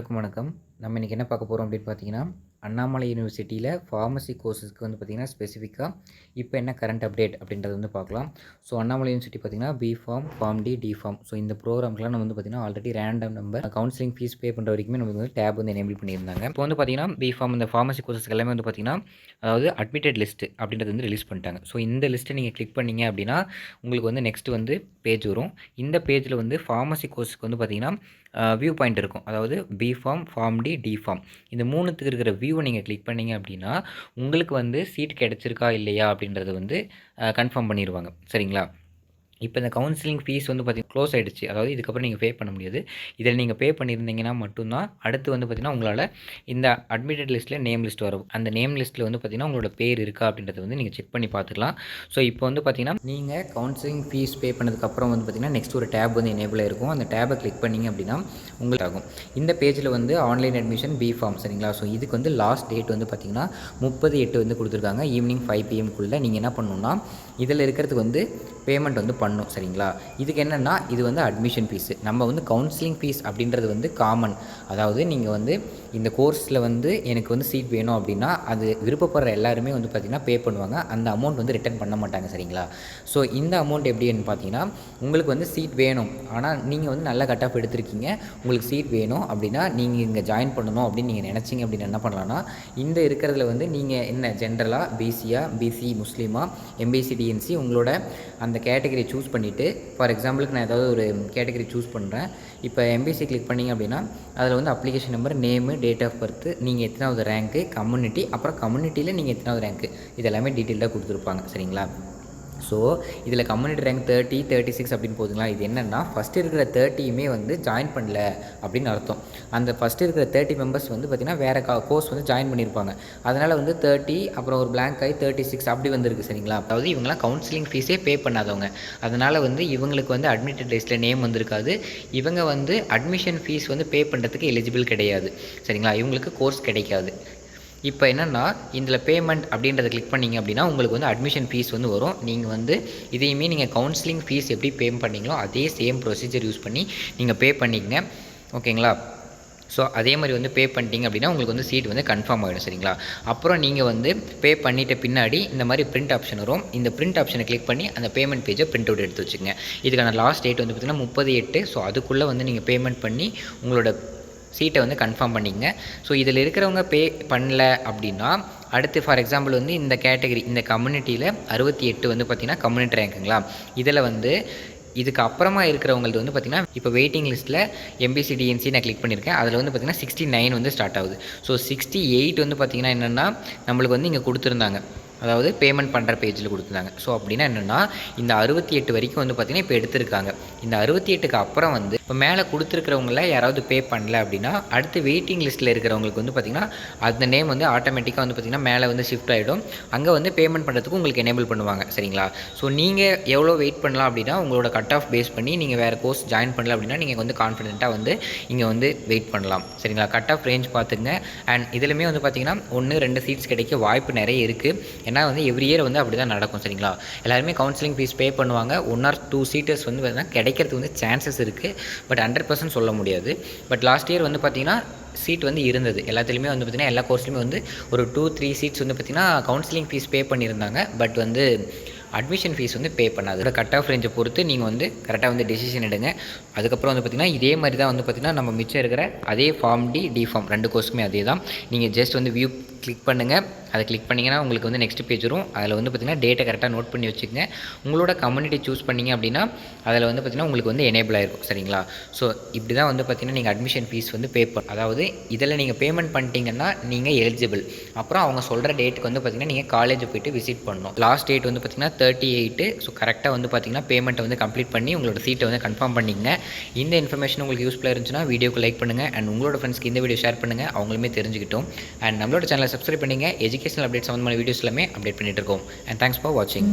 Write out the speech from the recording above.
அனைவருக்கும் வணக்கம். நம்ம இன்றைக்கி என்ன பார்க்க போகிறோம் அப்படின்னு பார்த்தீங்கன்னா, அண்ணாமலை யூனிவர்சிட்டியில் ஃபார்மசி கோர்ஸஸ்க்கு வந்து பார்த்திங்கன்னா ஸ்பெசிஃபிக்காக இப்போ என்ன கரண்ட் அப்டேட் அப்படின்றத வந்து பார்க்கலாம். ஸோ அண்ணாமலை யூனிவர்சிட்டி பார்த்திங்கன்னா B pharm, pharm D, D pharm so இந்த ப்ரோக்ராம்க்குலாம் நம்ம வந்து பார்த்திங்கன்னா already random number counselling fees pay பண்ணுற வரைக்குமே நமக்கு வந்து டேப் வந்து எனேபிள் பண்ணியிருந்தாங்க. இப்போ வந்து பார்த்திங்கன்னா பிஃபார்ம் இந்த ஃபார்மசி கோர்ஸஸ்க்கு எல்லாமே வந்து பார்த்திங்கன்னா அதாவது அட்மிட்டட் லிஸ்ட்டு அப்படின்றது வந்து ரிலீஸ் பண்ணிட்டாங்க. ஸோ இந்த லிஸ்ட்டை நீங்கள் கிளிக் பண்ணிங்க அப்படின்னா உங்களுக்கு வந்து நெக்ஸ்ட்டு வந்து பேஜ் வரும். இந்த பேஜில் வந்து ஃபார்மசி கோர்ஸுக்கு வந்து பார்த்திங்கன்னா வியூ பாயிண்ட் இருக்கும். அதாவது பிஃபார்ம், ஃபார்ம் டி, டிஃபார்ம் இந்த மூணுத்துக்கு இருக்கிற வியூவை நீங்கள் கிளிக் பண்ணிங்க அப்படின்னா உங்களுக்கு வந்து சீட் கிடச்சிருக்கா இல்லையா அப்படின்றத வந்து கன்ஃபார்ம் பண்ணிடுவாங்க. சரிங்களா? இப்போ இந்த கவுன்சிலிங் ஃபீஸ் வந்து பார்த்திங்கன்னா க்ளோஸ் ஆகிடுச்சு. அதாவது இதுக்கப்புறம் நீங்கள் பே பண்ண முடியாது. இதில் நீங்கள் பே பண்ணியிருந்தீங்கன்னா மட்டும்தான் அடுத்து வந்து பார்த்திங்கன்னா உங்களால் இந்த அட்மிட்டட் லிஸ்ட்டில் நேம் லிஸ்ட் வரும். அந்த நேம் லிஸ்ட்டில் வந்து பார்த்திங்கன்னா உங்களோட பேர் இருக்கா அப்படின்றத வந்து நீங்கள் செக் பண்ணி பார்த்துக்கலாம். ஸோ இப்போ வந்து பார்த்திங்கன்னா நீங்கள் கவுன்சிலிங் ஃபீஸ் பே பண்ணதுக்கப்புறம் வந்து பார்த்திங்கன்னா நெக்ஸ்ட் ஒரு டேப் வந்து எனேபிள் இருக்கும். அந்த டேபை கிளிக் பண்ணிங்க அப்படின்னா உங்களுக்கு ஆகும். இந்த பேஜில் வந்து ஆன்லைன் அட்மிஷன் பிஃபார்ம். சரிங்களா? ஸோ இதுக்கு வந்து லாஸ்ட் டேட் வந்து பார்த்திங்கன்னா 30/8 வந்து கொடுத்துருக்காங்க. ஈவினிங் 5 PM நீங்கள் என்ன பண்ணணுன்னா இதில் இருக்கிறதுக்கு வந்து பேமெண்ட் வந்து பண்ணும். சரிங்களா? இதுக்கு என்னென்னா இது வந்து அட்மிஷன் ஃபீஸு. நம்ம வந்து கவுன்சிலிங் ஃபீஸ் அப்படின்றது வந்து காமன். அதாவது நீங்கள் வந்து இந்த கோர்ஸில் வந்து எனக்கு வந்து சீட் வேணும் அப்படின்னா அது விருப்பப்படுற எல்லாருமே வந்து பார்த்திங்கன்னா பே பண்ணுவாங்க. அந்த அமௌண்ட் வந்து ரிட்டர்ன் பண்ண மாட்டாங்க. சரிங்களா? ஸோ இந்த அமௌண்ட் எப்படின்னு பார்த்தீங்கன்னா உங்களுக்கு வந்து சீட் வேணும், ஆனால் நீங்கள் வந்து நல்ல கட் ஆஃப் எடுத்திருக்கீங்க, உங்களுக்கு சீட் வேணும் அப்படின்னா நீங்கள் இங்கே ஜாயின் பண்ணணும் அப்படின்னு நீங்கள் நினச்சிங்க அப்படின்னு என்ன பண்ணலான்னா இந்த இருக்கிறதுல வந்து நீங்கள் என்ன ஜென்ரலாக பிசியா, பிசி முஸ்லீமா, எம்பிசி டிஎன்சி உங்களோட அந்த கேட்டகரி சூஸ் பண்ணிவிட்டு ஃபார் எக்ஸாம்பிளுக்கு நான் ஏதாவது ஒரு கேட்டகரி சூஸ் பண்ணுறேன். இப்போ எம்பிசி கிளிக் பண்ணிங்க அப்படின்னா அதில் வந்து application number, name, date of birth, நீங்கள் எத்தனாவது ரேங்க்கு, கம்யூனிட்டி, அப்புறம் கம்யூனிட்டியில் நீங்கள் எத்தனாவது ரேங்க்கு இது எல்லாமே டீட்டெயிலாக கொடுத்துருப்பாங்க. சரிங்களா? ஸோ இதில் கம்யூனிட்டி ரேங்க் 30, 36 அப்படின்னு போதுங்களா. இது என்னென்னா ஃபஸ்ட்டு இருக்கிற 30யுமே வந்து ஜாயின் பண்ணல அப்படின்னு அர்த்தம். அந்த ஃபஸ்ட்டு இருக்கிற 30 மெம்பர்ஸ் வந்து பார்த்திங்கன்னா வேறு கோர்ஸ் வந்து ஜாயின் பண்ணியிருப்பாங்க. அதனால் வந்து 30 அப்புறம் ஒரு பிளாங்க் ஆகி 36 அப்படி வந்துருக்கு. சரிங்களா? அதாவது இவங்களாம் கவுன்சிலிங் ஃபீஸே பே பண்ணாதவங்க. அதனால் வந்து இவங்களுக்கு வந்து அட்மிட்டட் லிஸ்ட்டில் நேம் வந்திருக்காது. இவங்க வந்து அட்மிஷன் ஃபீஸ் வந்து பே பண்ணுறதுக்கு எலிஜிபிள் கிடையாது. சரிங்களா? இவங்களுக்கு கோர்ஸ் கிடைக்காது. இப்போ என்னென்னா இதில் பேமெண்ட் அப்படின்றத கிளிக் பண்ணிங்க அப்படின்னா உங்களுக்கு வந்து அட்மிஷன் ஃபீஸ் வந்து வரும். நீங்கள் வந்து இதையுமே நீங்கள் கவுன்சிலிங் ஃபீஸ் எப்படி பே பண்ணீங்களோ அதே சேம் ப்ரொசீஜர் யூஸ் பண்ணி நீங்கள் பே பண்ணிக்கங்க. ஓகேங்களா? ஸோ அதே மாதிரி வந்து பே பண்ணிட்டீங்க அப்படின்னா உங்களுக்கு வந்து சீட் வந்து கன்ஃபார்ம் ஆகிடும். சரிங்களா? அப்புறம் நீங்கள் வந்து பே பண்ணிட்ட பின்னாடி இந்த மாதிரி பிரிண்ட் ஆப்ஷன் வரும். இந்த பிரிண்ட் ஆப்ஷனை கிளிக் பண்ணி அந்த பேமெண்ட் பேஜை பிரிண்ட் அவுட் எடுத்து வச்சுங்க. இதுக்கான லாஸ்ட் டேட் வந்து பார்த்திங்கன்னா 30/8. ஸோ அதுக்குள்ளே வந்து நீங்கள் பேமெண்ட் பண்ணி உங்களோட சீட்டை வந்து கன்ஃபார்ம் பண்ணிங்க. ஸோ இதில் இருக்கிறவங்க பே பண்ணல அப்படின்னா அடுத்து ஃபார் எக்ஸாம்பிள் வந்து இந்த கேட்டகரி இந்த கம்யூனிட்டியில் 68 வந்து பார்த்திங்கன்னா கம்யூனிட்டி ரேங்க்குங்களா. இதில் வந்து இதுக்கு அப்புறமா இருக்கிறவங்களுக்கு வந்து பார்த்திங்கன்னா இப்போ வெயிட்டிங் லிஸ்ட்டில் எம்பிசி டிஎன்சி நான் கிளிக் பண்ணியிருக்கேன். அதில் வந்து பார்த்திங்கன்னா 69 வந்து ஸ்டார்ட் ஆகுது. ஸோ 68 வந்து பார்த்திங்கன்னா என்னென்னா நம்மளுக்கு வந்து இங்கே கொடுத்துருந்தாங்க, அதாவது பேமெண்ட் பண்ணுற பேஜில் கொடுத்துருந்தாங்க. ஸோ அப்படின்னா என்னென்னா இந்த 68 வரைக்கும் வந்து பார்த்திங்கன்னா இப்போ எடுத்திருக்காங்க. இந்த 68க்கு அப்புறம் வந்து இப்போ மேலே கொடுத்துருக்கிறவங்கள யாராவது பே பண்ணல அப்படின்னா அடுத்து வெயிட்டிங் லிஸ்ட்டில் இருக்கிறவங்களுக்கு வந்து பார்த்திங்கன்னா அந்த நேம் வந்து ஆட்டோமேட்டிக்காக வந்து பார்த்திங்கன்னா மேலே வந்து ஷிஃப்ட் ஆகிடும். அங்கே வந்து பேமெண்ட் பண்ணுறதுக்கு உங்களுக்கு எனேபிள் பண்ணுவாங்க. சரிங்களா? ஸோ நீங்கள் எவ்வளோ வெயிட் பண்ணலாம் அப்படின்னா உங்களோட கட் ஆஃப் பேஸ் பண்ணி நீங்கள் வேறு கோர்ஸ் ஜாயின் பண்ணல அப்படின்னா நீங்கள் வந்து கான்ஃபிடென்ட்டாக வந்து இங்கே வந்து வெயிட் பண்ணலாம். சரிங்களா? கட் ஆஃப் ரேஞ்ச் பார்த்துங்க. அண்ட் இதுலையுமே வந்து பார்த்திங்கன்னா 1-2 சீட்ஸ் கிடைக்க வாய்ப்பு நிறைய இருக்குது. ஏன்னா வந்து எவ்ரி இயர் வந்து அப்படி தான் நடக்கும். சரிங்களா? எல்லாருமே கவுன்சிலிங் ஃபீஸ் பே பண்ணுவாங்க. 1 or 2 சீட்டர்ஸ் வந்து பார்த்திங்கன்னா கிடைக்கிறது வந்து சான்சஸ் இருக்குது. பட் 100% சொல்ல முடியாது. பட் லாஸ்ட் இயர் வந்து பார்த்திங்கன்னா சீட் வந்து இருந்தது. எல்லாத்துலேயுமே வந்து பார்த்திங்கன்னா எல்லா கோர்ஸ்லையுமே வந்து ஒரு 2-3 சீட்ஸ் வந்து பார்த்திங்கன்னா கவுன்சிலிங் ஃபீஸ் பே பண்ணியிருந்தாங்க. பட் வந்து அட்மிஷன் ஃபீஸ் வந்து பே பண்ணாது. கட் ஆஃப் ரேஞ்சை பொறுத்து நீங்கள் வந்து கரெக்டாக வந்து டெசிஷன் எடுங்க. அதுக்கப்புறம் வந்து பார்த்திங்கன்னா இதே மாதிரி தான் வந்து பார்த்திங்கன்னா நம்ம மிச்சம் இருக்கிற அதே ஃபார்ம் டி, டிஃபார்ம் 2 கோர்ஸுமே அதே தான். நீங்கள் ஜஸ்ட் வந்து வியூ கிளிக் பண்ணுங்கள். அதை கிளிக் பண்ணிங்கன்னா உங்களுக்கு வந்து நெக்ஸ்ட் பேஜ் வரும். அதில் வந்து பார்த்திங்கன்னா டேட்டை கரெக்டாக நோட் பண்ணி வச்சுக்கங்க. உங்களோட கம்யூனிட்டி சூஸ் பண்ணிங்க அப்படின்னா அதில் வந்து பார்த்திங்கன்னா உங்களுக்கு வந்து எனேபிள் ஆகிருக்கும். சரிங்களா? ஸோ இப்படி தான் வந்து பார்த்திங்கன்னா நீங்கள் அட்மிஷன் ஃபீஸ் வந்து பே அதாவது இதில் நீங்கள் பேமெண்ட் பண்ணிட்டீங்கன்னா நீங்கள் எலிஜிபிள். அப்புறம் அவங்க சொல்கிற டேட்டுக்கு வந்து பார்த்திங்கன்னா நீங்கள் காலேஜ் போய்ட்டு விசிட் பண்ணணும். லாஸ்ட் டேட் வந்து பார்த்திங்கன்னா 38. ஸோ கரெக்டாக வந்து பார்த்திங்கன்னா பேமெண்ட்டை வந்து கம்ப்ளீட் பண்ணி உங்களோட சீட்டை வந்து கன்ஃபார்ம் பண்ணிங்க. இந்த இன்ஃபர்மேஷன் உங்களுக்கு யூஸ்ஃபுல்லாக இருந்துச்சுன்னா வீடியோக்கு லைக் பண்ணுங்கள். அண்ட் உங்களோட ஃப்ரெண்ட்ஸ்க்கு இந்த வீடியோ ஷேர் பண்ணுங்கள். அவங்களுமே தெரிஞ்சுக்கிட்டோம். அண்ட் நம்மளோட சேனலை சப்ஸ்கிரைப் பண்ணிங்க. எஜுகேஷனல் அப்டேட் சம்மந்தமான வீடியோஸ் எல்லாமே அப்டேட் பண்ணிட்டு இருக்கோம். அண்ட் தேங்க்ஸ் ஃபார் வாட்சிங்.